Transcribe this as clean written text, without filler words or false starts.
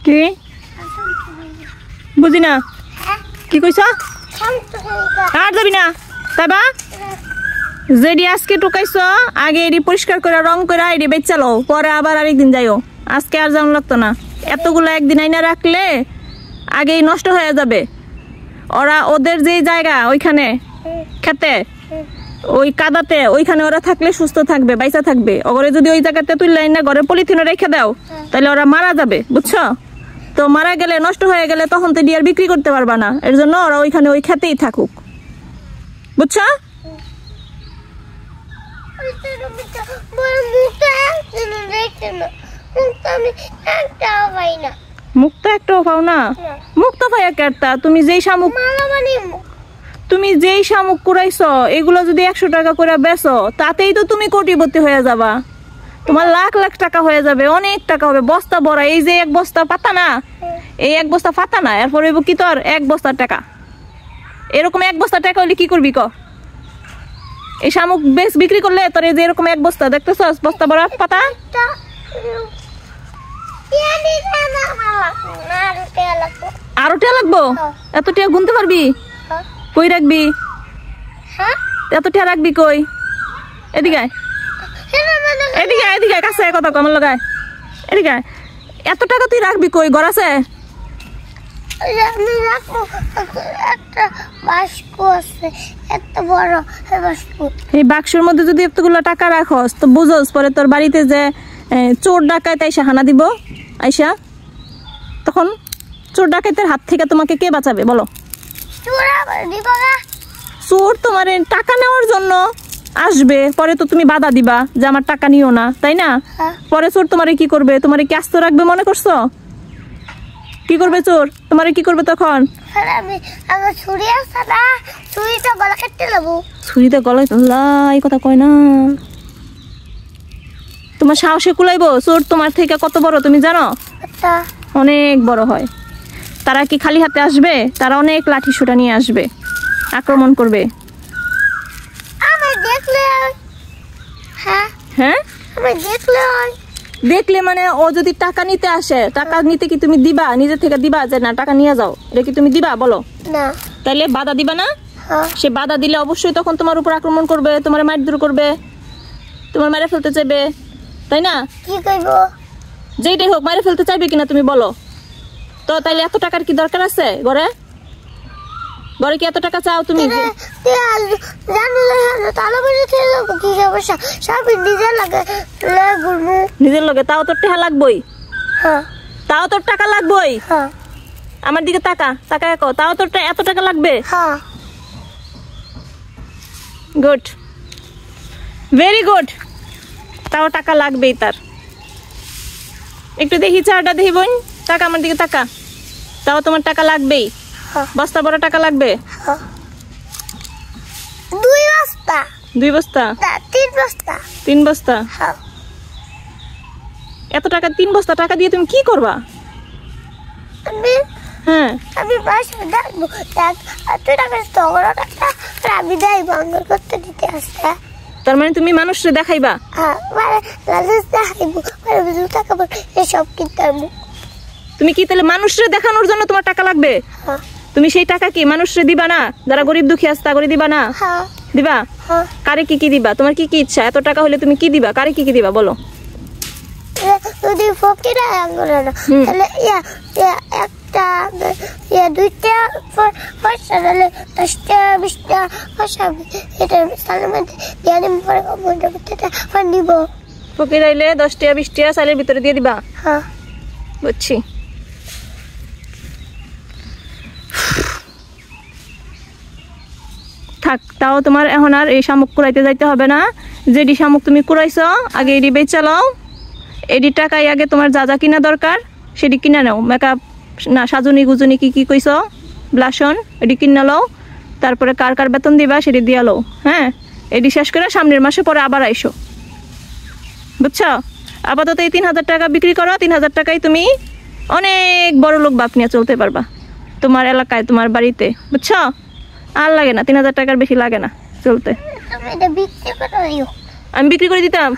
কি বুঝি না কি কইছ আর যাবি না তাইবা যেডি আজকে টুকাইছ আগে এডি পরিষ্কার করে রং করে এডি বেচালো পরে আবার আরেকদিন যাইও আজকে আর যাওয়া লাগতো না এতগুলো একদিন আইনা রাখলে আগেই নষ্ট হয়ে যাবে ওরা ওদের যে জায়গা ওইখানে খেতে ওই কাদাতে ওইখানে ওরা থাকলে সুস্থ থাকবে বাইসা থাকবে ওরে যদি ওই জায়গাতে তুললে না ঘরে পলিথিনে রেখে দাও তাহলে ওরা মারা যাবে বুঝছো তো মারা গেলে নষ্ট হয়ে গেলে তখন তো ডিয়ার বিক্রি করতে পারবা না এর জন্য ওরা ওইখানে ওই খেতেই থাকুক বুঝছো মুখ তো একটাও পাও না মুখ তো পাই একটা তুমি যেই শামুক কুড়াইছো এগুলো যদি 100 টাকা করে বেচো তাতেই তো তুমি কোটিপতি হয়ে যাবা তোমার লাখ লাখ টাকা হয়ে যাবে অনেক টাকা হবে বস্তা ভরা এই যে এক বস্তা পাতা না এই এক বস্তা পাতা না এরপরে কি তোর এক বস্তার টাকা এরকম এক বস্তা টাকা হলে কি করবি ক এই শামুক বেশ বিক্রি করলে তোর এই যে এরকম এক বস্তা দেখতেছস বস্তা ভরা পাতা আরো টাকা লাগবো এত টাকা গুনতে পারবি কই রাখবি এত টাকা রাখবি কই এদিকে এদিকে এদিকে কাছে কথা কম লাগায় এদিকে এত টাকা তুই রাখবি কই ঘর আছে এই বাক্সের মধ্যে যদি এতগুলো টাকা রাখস তো বুঝোস পরে তোর বাড়িতে যে চোর ডাকাত আইসা হানা দিব আইসা তখন চোর ডাকাতের হাত থেকে তোমাকে কে বাঁচাবে বলো চোর তোমার টাকা নেওয়ার জন্য আসবে পরে তো তুমি বাধা দিবা যে আমার টাকা নিও না তাই না পরে চোর তোমারে কি করবে তোমারে কি আস্ত রাখবে মনে করছো কি করবে চোর তোমারে কি করবে তখন ছুরিতে গলায় এই কথা কয় না তোমার সাহসে কুলাইবো চোর তোমার থেকে কত বড় তুমি জানো অনেক বড় হয় তারা কি খালি হাতে আসবে তারা অনেক লাঠি সোটা নিয়ে আসবে আক্রমণ করবে হ্যাঁ দেখলে মানে ও যদি টাকা নিতে আসে টাকা নিতে কি তুমি দিবা নিজে থেকে দিবা যে না টাকা নিয়ে যাও এটা কি তুমি দিবা বলো না তাহলে বাধা দিবা না সে বাধা দিলে অবশ্যই তখন তোমার উপর আক্রমণ করবে তোমার মারধর করবে তোমার মেরে ফেলতে চাইবে তাই না কি কইব যেটাই হোক মেরে ফেলতে চাইবে কিনা তুমি বলো তো তাইলে এত টাকার কি দরকার আছে ঘরে ঘরে কি এত টাকা চাও তুমি নিজের লগে তাও তোর টাকা লাগবই তাও তোর টাকা লাগবই আমার দিকে টাকা টাকা তাও তোর এত টাকা লাগবে গুড ভেরি গুড তাও টাকা লাগবেই তার একটু দেখি চারটা দেখি বোন টাকা আমার দিকে টাকা তাও তোমার টাকা লাগবেই বস্তা বড় টাকা লাগবে দুই বস্তা তিন বস্তা এত টাকা 3 বস্তা টাকা দিয়ে তুমি কি করবা হ্যাঁ আমি তার মানে তুমি মানুষরে দেখাইবা তুমি কি তাহলে মানুষরে দেখানোর জন্য তোমার টাকা লাগবে তুমি সেই টাকা কি মানুষরে দিবা না যারা গরিব দুঃখী আছে তা করে দিবা না দিবা কারে কি কি দিবা তোমার কি কি ইচ্ছা এত টাকা হলে তুমি কি দিবা কারে কি কি দিবা বলো যদি ফকির আঙ্গুরে না তাহলে একটা দুইটা পয়সা দিলে 10টা 20টা পয়সা এটা সালের মধ্যে দিয়ে দিম পরে কম্পিউটার করতে ফোন দিব ফকির আইলে 10টা 20টা সালের ভিতরে দিয়ে দিবা হ্যাঁ বুঝছি থাক তাও তোমার এখন আর এই শামুক কুড়াইতে যাইতে হবে না যেডি শামুক তুমি কুড়াইছো আগে এডি বেচা লও এডি টাকায় আগে তোমার যা যা কিনা দরকার সেডি কিনা নাও মেকআপ না সাজুনি গুজুনি কি কি কইছো ব্লাশন এডি কিনা লও তারপরে কার কার বেতন দিবা সেডি দিয়া লও হ্যাঁ এডি শেষ করে সামনের মাসে পরে আবার আইসো বুঝছো আপাতত এই 3000 টাকা বিক্রি করো 3000 টাকায় তুমি অনেক বড় লোক বাপ নিয়ে চলতে পারবা তোমার এলাকায় তোমার বাড়িতে বুঝছো আর লাগে না 3000 টাকার বেশি লাগে না চলতে আমি বিক্রি করে দিতাম